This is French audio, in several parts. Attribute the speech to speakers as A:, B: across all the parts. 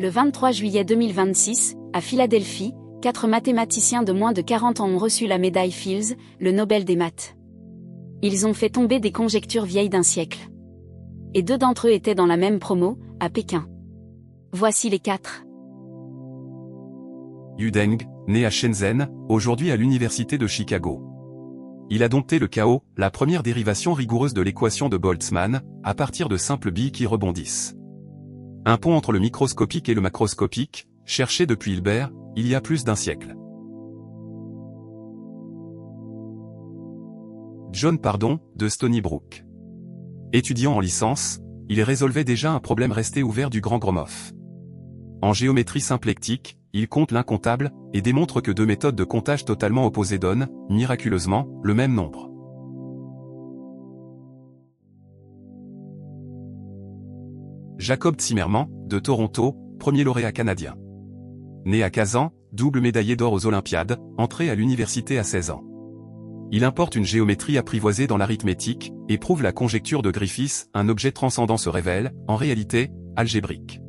A: Le 23 juillet 2026, à Philadelphie, 4 mathématiciens de moins de 40 ans ont reçu la médaille Fields, le Nobel des maths. Ils ont fait tomber des conjectures vieilles d'un siècle. Et 2 d'entre eux étaient dans la même promo, à Pékin. Voici les 4.
B: Yu Deng, né à Shenzhen, aujourd'hui à l'université de Chicago. Il a dompté le chaos, la première dérivation rigoureuse de l'équation de Boltzmann, à partir de simples billes qui rebondissent. Un pont entre le microscopique et le macroscopique, cherché depuis Hilbert, il y a plus d'un siècle. John Pardon, de Stony Brook. Étudiant en licence, il résolvait déjà un problème resté ouvert du grand Gromov. En géométrie symplectique, il compte l'incomptable, et démontre que 2 méthodes de comptage totalement opposées donnent, miraculeusement, le même nombre. Jacob Zimmerman, de Toronto, premier lauréat canadien. Né à Kazan, double médaillé d'or aux Olympiades, entré à l'université à 16 ans. Il importe une géométrie apprivoisée dans l'arithmétique, et prouve la conjecture de Griffith, un objet transcendant se révèle, en réalité, algébrique.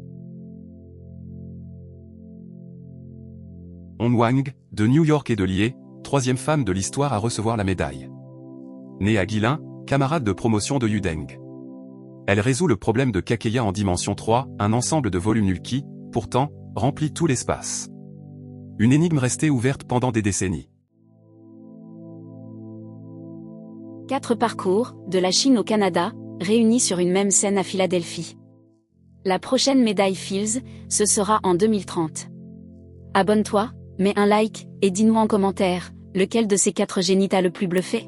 B: On Wang, de New York et de Lié, 3e femme de l'histoire à recevoir la médaille. Née à Guilin, camarade de promotion de Yu Deng. Elle résout le problème de Kakeya en dimension 3, un ensemble de volumes nuls qui, pourtant, remplit tout l'espace. Une énigme restée ouverte pendant des décennies.
A: 4 parcours, de la Chine au Canada, réunis sur une même scène à Philadelphie. La prochaine médaille Fields, ce sera en 2030. Abonne-toi, mets un like, et dis-nous en commentaire, lequel de ces 4 génies t'a le plus bluffé.